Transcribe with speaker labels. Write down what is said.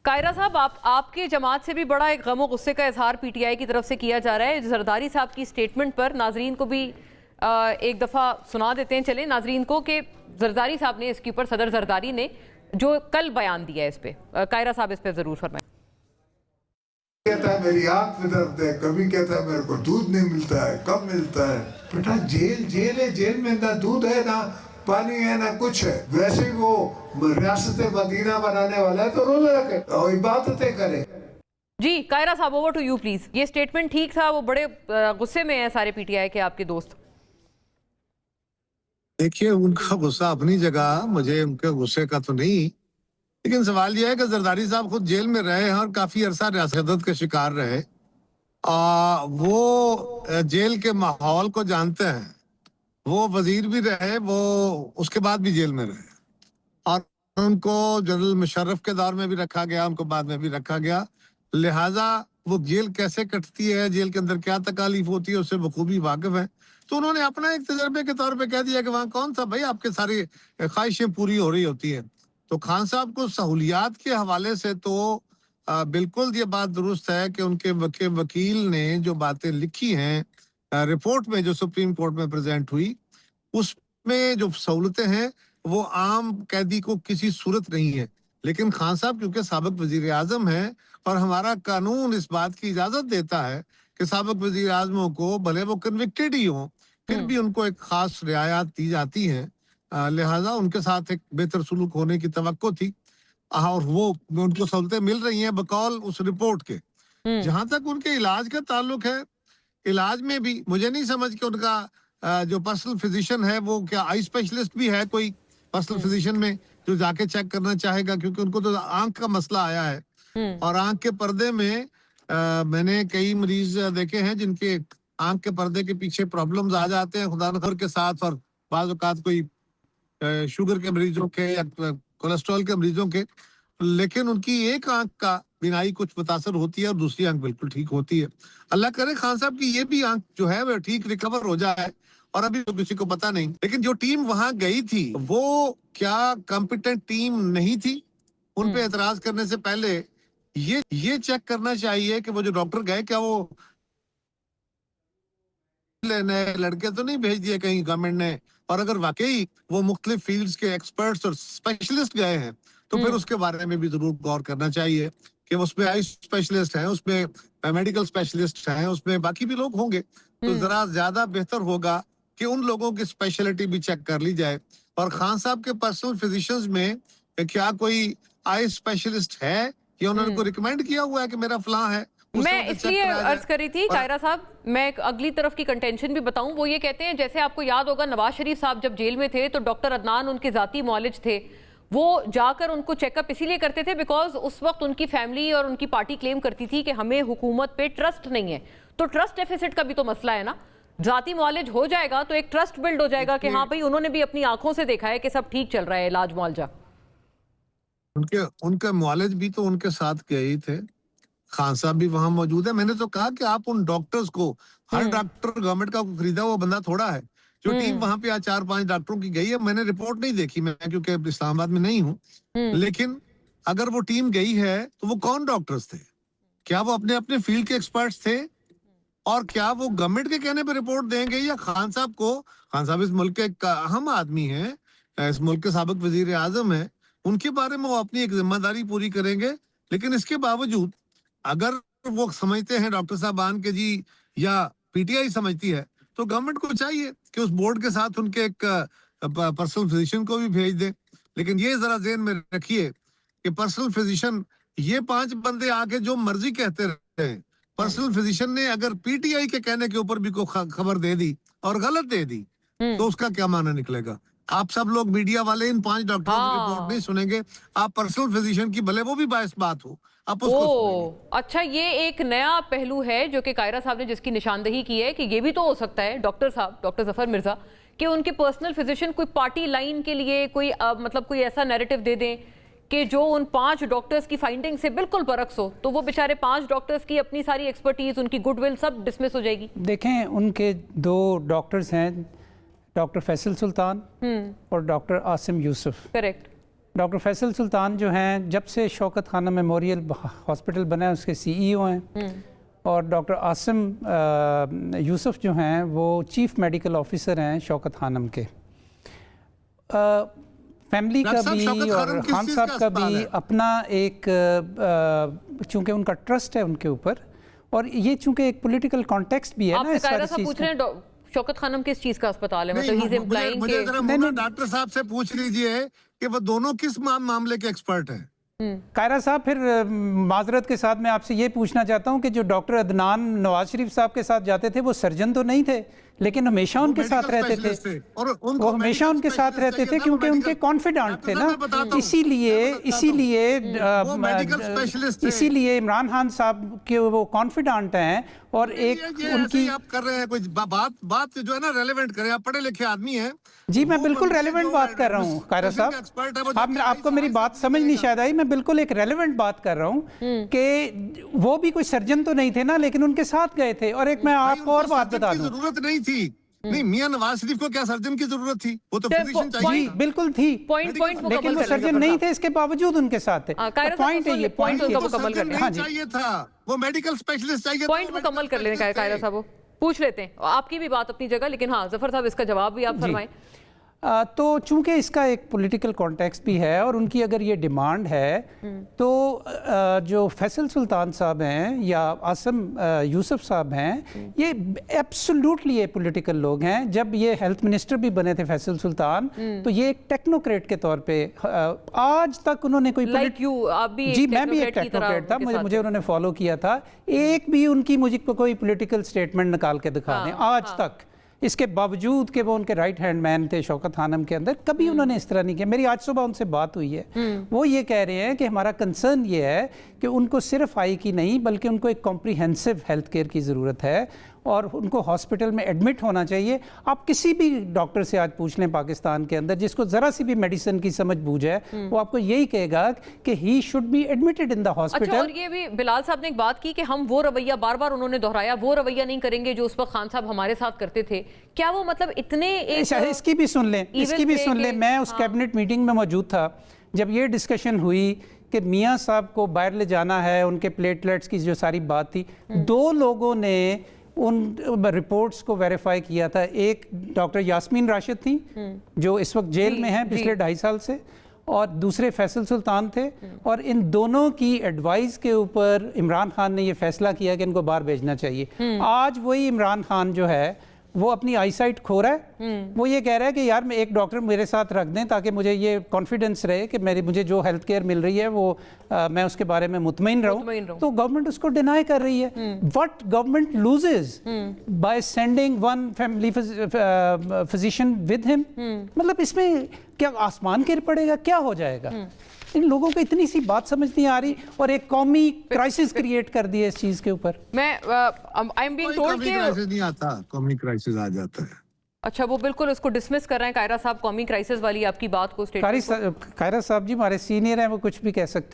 Speaker 1: कायरा साहब, आपके जमात से भी बड़ा एक गम और गुस्से का इजहार पीटीआई की तरफ से किया जा रहा है। जरदारी साहब की स्टेटमेंट पर नाजरीन को भी एक दफ़ा सुना देते हैं चले नाजरीन को कि जरदारी साहब ने इसके ऊपर, सदर जरदारी ने जो कल बयान दिया है इस पे, कायरा साहब इस पे जरूर फरमाएं।
Speaker 2: कहता है मेरी आंख में दर्द है, कभी कहता है मेरे को दूध नहीं मिलता है, कब मिलता है। बेटा जेल है, जेल में ना दूध है ना पानी है ना कुछ है। वैसे ही वो रियासत मदीना बनाने वाला है तो रोजे रखे और इबादतें करे।
Speaker 1: जी कायरा साहब, ओवर टू यू प्लीज। ये स्टेटमेंट ठीक था? वो बड़े गुस्से में है सारे पीटीआई के आपके दोस्त।
Speaker 3: देखिए, उनका गुस्सा अपनी जगह, मुझे उनके गुस्से का तो नहीं, लेकिन सवाल यह है कि जरदारी साहब खुद जेल में रहे हैं और काफी अरसा रियासत के शिकार रहे। वो जेल के माहौल को जानते हैं। वो वजीर भी रहे, वो उसके बाद भी जेल में रहे और उनको जनरल मुशर्रफ के दौर में भी रखा गया, उनको बाद में भी रखा गया। लिहाजा वो जेल कैसे कटती है, जेल के अंदर क्या तकालीफ होती है, उससे बखूबी वाकिफ है। तो उन्होंने अपना एक तजर्बे के तौर पे कह दिया कि वहाँ कौन सा भाई आपके सारी ख्वाहिशें पूरी हो रही होती हैं। तो खान साहब को सहूलियात के हवाले से तो बिल्कुल ये बात दुरुस्त है कि उनके वकील ने जो बातें लिखी हैं रिपोर्ट में जो सुप्रीम कोर्ट में प्रेजेंट हुई, उसमें जो सहूलतें हैं वो आम कैदी को किसी सूरत नहीं है। लेकिन खान साहब क्योंकि साबिक वजीर आजम है और हमारा कानून इस बात की इजाजत देता है कि साबिक वजीर आजमों को भले वो कन्विक्टेड ही हो फिर भी उनको एक खास रियायत दी जाती है। लिहाजा उनके साथ एक बेहतर सुलूक होने की तवक्को थी और वो उनको सहूलतें मिल रही हैं बकौल उस रिपोर्ट के। जहां तक उनके इलाज का ताल्लुक है, इलाज में भी मुझे नहीं समझ के उनका जो पर्सनल फिजिशियन है वो क्या आई स्पेशलिस्ट भी है कोई पर्सनल फिजिशियन में जो जाके चेक करना चाहेगा, क्योंकि उनको तो आंख का मसला आया है और आंख के पर्दे में मैंने कई मरीज देखे हैं जिनके आंख के पर्दे के पीछे प्रॉब्लम्स आ जाते हैं खुदा न खैर के साथ, और बाज़ औक़ात कोई शुगर के मरीजों के या कोलेस्ट्रॉल के मरीजों के, लेकिन उनकी एक आंख का बिनाई कुछ मुतासर होती है और दूसरी आंख बिल्कुल ठीक होती है। अल्लाह करे खान साहब की ये भी आंख जो है वो ठीक रिकवर हो जाए, और अभी तो किसी को पता नहीं। लेकिन जो टीम वहां गई थी वो क्या कॉम्पिटेंट टीम नहीं थी? उन पे एतराज करने से पहले ये चेक करना चाहिए कि वो जो डॉक्टर गए क्या वो नए लड़के तो नहीं भेज दिए कहीं गवर्नमेंट ने, और अगर वाकई वो मुख्तलिफ फील्ड्स के एक्सपर्ट्स और स्पेशलिस्ट गए हैं तो फिर उसके बारे में भी जरूर गौर करना चाहिए कि उसमें आई स्पेशलिस्ट हैं, उसमें मेडिकल स्पेशलिस्ट हैं, उसमें बाकी भी लोग होंगे। तो जरा ज्यादा बेहतर होगा कि उन लोगों की स्पेशलिटी भी चेक कर ली जाए। और खान साहब के पर्सनल फिजिशियंस में क्या कोई आई स्पेशलिस्ट है या उन्होंने को रिकमेंड किया हुआ है कि मेरा फलां है?
Speaker 1: मैं इसलिए अर्ज करी थी कायरा साहब, मैं एक अगली तरफ की कंटेंशन भी बताऊं। वो ये कहते हैं, जैसे आपको याद होगा नवाज शरीफ साहब जब जेल में थे तो डॉक्टर अदनान उनके जाती मौलिज थे, वो जाकर उनको चेकअप इसीलिए करते थे बिकॉज उस वक्त उनकी फैमिली और उनकी पार्टी क्लेम करती थी कि हमें हुकूमत पे ट्रस्ट नहीं है। तो ट्रस्ट डेफिसिट का भी तो मसला है ना। जाती मौलिज हो जाएगा तो एक ट्रस्ट बिल्ड हो जाएगा कि हाँ भाई उन्होंने भी अपनी आंखों से देखा है कि सब ठीक चल रहा है, इलाज मुआवजा।
Speaker 3: उनके मुआलिज भी तो उनके साथ गए ही थे, खान साहब भी वहां मौजूद है। मैंने तो कहा कि आप उन डॉक्टर्स को, हर डॉक्टर गवर्नमेंट का खरीदा हुआ बंदा थोड़ा है। जो टीम वहां पे आज 4-5 डॉक्टरों की गई है, मैंने रिपोर्ट नहीं देखी मैं क्योंकि इस्लामाबाद में नहीं हूँ, लेकिन अगर वो टीम गई है तो वो कौन डॉक्टर्स थे? क्या वो अपने अपने फील्ड के एक्सपर्ट्स थे? और क्या वो गवर्नमेंट के कहने पर रिपोर्ट देंगे या खान साहब को? खान साहब इस मुल्क के एक अहम आदमी है, इस मुल्क के साबिक वजीर आजम है, उनके बारे में वो अपनी एक जिम्मेदारी पूरी करेंगे। लेकिन इसके बावजूद अगर वो समझते हैं डॉक्टर साहबान के जी या पीटीआई समझती है तो गवर्नमेंट को चाहिए कि उस बोर्ड के साथ उनके एक पर्सनल फिजिशियन को भी भेज दे। लेकिन ये जरा ज़हन में रखिए कि पर्सनल फिजिशियन ये 5 बंदे आके जो मर्जी कहते रहे, पर्सनल फिजिशियन ने अगर पीटीआई के कहने के ऊपर भी कोई खबर दे दी और गलत दे दी तो उसका क्या माना निकलेगा? आप सब लोग मीडिया वाले इन 5 डॉक्टरों की रिपोर्ट नहीं सुनेंगे, आप पर्सनल फिजिशियन की भले वो भी बायस बात हो आप उसको सुनेंगे।
Speaker 1: अच्छा, ये एक नया पहलू है जो कि कायरा साहब ने जिसकी निशानदही की है कि ये भी तो हो सकता है डॉक्टर साहब, डॉक्टर जफर मिर्जा, कि उनके पर्सनल फिजिशियन कोई पार्टी लाइन के लिए कोई मतलब कोई ऐसा नैरेटिव दे दें कि जो उन 5 डॉक्टर्स की फाइंडिंग से बिल्कुल बरक्स हो, तो वो बेचारे 5 डॉक्टर्स की अपनी सारी एक्सपर्टीज, उनकी गुडविल सब डिसमिस हो जाएगी।
Speaker 4: देखें, उनके 2 डॉक्टर्स हैं, डॉक्टर फैसल सुल्तान और doctor Asim Yusuf.
Speaker 1: Correct.
Speaker 4: Doctor Faisal Sultan जो हैं, जब से शौकत खानम मेमोरियल हॉस्पिटल बना है उसके सीईओ हैं, और डॉक्टर आसिम यूसुफ जो हैं वो चीफ मेडिकल ऑफिसर हैं शौकत खानम के। फैमिली का भी और खान साहब का भी अपना एक चूँकि उनका ट्रस्ट है उनके ऊपर, और ये चूँकि एक पॉलिटिकल कॉन्टेक्स्ट भी है ना इस सारी चीज़
Speaker 1: पूछ रहे हैं शौकत खानम किस चीज़ का अस्पताल है, मतलब ही इज इम्प्लाइंग
Speaker 3: मुझे
Speaker 1: के
Speaker 3: डॉक्टर साहब से पूछ लीजिए कि वो दोनों किस मामले के एक्सपर्ट हैं।
Speaker 4: कायरा साहब, फिर माजरत के साथ मैं आपसे ये पूछना चाहता हूँ कि जो डॉक्टर अदनान नवाज शरीफ साहब के साथ जाते थे वो सर्जन तो नहीं थे, लेकिन हमेशा उनके साथ रहते थे, और वो हमेशा उनके साथ रहते थे क्योंकि उनके कॉन्फिडेंट थे ना। इसीलिए इमरान खान साहब के वो कॉन्फिडेंट हैं, और एक उनकी
Speaker 3: आप कर रहे हैं कोई बात जो है ना रेलेवेंट करें, आप पढ़े लिखे आदमी हैं।
Speaker 4: जी, मैं बिल्कुल रेलेवेंट बात कर रहा हूँ कायरा साहब, आपको मेरी बात समझ नहीं शायद आई। मैं बिल्कुल एक रेलेवेंट बात कर रहा हूँ कि वो भी कोई सर्जन तो नहीं थे ना, लेकिन उनके साथ गए थे। और एक मैं आपको और बात बता दूं,
Speaker 3: जरूरत नहीं थी। नहीं, मियां नवाज शरीफ को क्या सर्जन की जरूरत थी? वो तो फिजिशियन चाहिए।
Speaker 4: बिल्कुल थी, लेकिन वो सर्जन नहीं थे, इसके बावजूद उनके साथ थे।
Speaker 1: पॉइंट है ये, पॉइंट को मुकम्मल कर लें।
Speaker 3: चाहिए था, वो मेडिकल स्पेशलिस्ट चाहिए।
Speaker 1: पॉइंट मुकम्मल कर लें कायरा साहब, पूछ लेते हैं आपकी भी बात अपनी जगह, लेकिन हाँ जफर साहब इसका जवाब भी आप फरमाएं।
Speaker 4: तो चूंकि इसका एक पॉलिटिकल कॉन्टेक्स्ट भी है और उनकी अगर ये डिमांड है तो जो फैसल सुल्तान साहब हैं या आसिम यूसुफ साहब हैं, ये एब्सोल्युटली ये पॉलिटिकल लोग हैं। जब ये हेल्थ मिनिस्टर भी बने थे फैसल सुल्तान, तो ये एक टेक्नोक्रेट के तौर पे आज तक उन्होंने कोई
Speaker 1: आप भी
Speaker 4: जी, मैं भी एक टेक्नोक्रेट था, मुझे उन्होंने फॉलो किया था। एक भी उनकी मुझे कोई पॉलिटिकल स्टेटमेंट निकाल के दिखा दें आज तक, इसके बावजूद कि वो उनके राइट हैंड मैन थे शौकत खानम के अंदर, कभी उन्होंने इस तरह नहीं किया। मेरी आज सुबह उनसे बात हुई है, वो ये कह रहे हैं कि हमारा कंसर्न ये है कि उनको सिर्फ आई की नहीं बल्कि उनको एक कॉम्प्रिहेंसिव हेल्थ केयर की ज़रूरत है और उनको हॉस्पिटल में एडमिट होना चाहिए। आप किसी भी डॉक्टर से आज पूछ लें पाकिस्तान के अंदर जिसको ज़रा सी भी मेडिसिन की समझ बूझ है, वो आपको यही कहेगा कि he should be admitted in the hospital.
Speaker 1: अच्छा, और ये भी बिलाल साहब ने एक बात की कि हम वो रवैया, बार बार उन्होंने दोहराया, वो रवैया नहीं करेंगे जो उस वक्त खान साहब हमारे साथ करते थे। क्या वो मतलब इतने
Speaker 4: इसकी भी सुन लें, मैं उस कैबिनेट मीटिंग में मौजूद था जब ये डिस्कशन हुई कि मियाँ साहब को बाहर ले जाना है, उनके प्लेटलेट्स की जो सारी बात थी, दो लोगों ने उन रिपोर्ट्स को वेरीफाई किया था। एक डॉक्टर यास्मीन राशिद थी जो इस वक्त जेल में हैं पिछले 2.5 साल से, और दूसरे फैसल सुल्तान थे, और इन दोनों की एडवाइस के ऊपर इमरान खान ने ये फैसला किया कि इनको बाहर भेजना चाहिए। आज वही इमरान खान जो है वो अपनी आईसाइट खो रहा है। वो ये कह रहा है कि यार मैं एक डॉक्टर मेरे साथ रख दें ताकि मुझे ये कॉन्फिडेंस रहे कि मुझे जो हेल्थ केयर मिल रही है वो मैं उसके बारे में मुतमईन रहूं। तो गवर्नमेंट उसको डिनाई कर रही है। What government loses by sending one family physician with him, मतलब इसमें क्या आसमान गिर पड़ेगा, क्या हो जाएगा? इन लोगों को इतनी सी बात समझ नहीं आ रही और एक कौमी क्राइसिस क्रिएट कर दी है इस चीज के ऊपर।
Speaker 1: मैं आई एम बीइंग टोल्ड कि
Speaker 3: क्राइसिस नहीं आता, कौमी क्राइसिस आ जाता है।
Speaker 1: अच्छा, वो बिल्कुल उसको डिसमिस कर रहे हैं कायरा साहब, कौमी क्राइसिस वाली आपकी बात को।
Speaker 4: कायरा साहब जी हमारे सीनियर हैं, वो कुछ भी कह सकते हैं।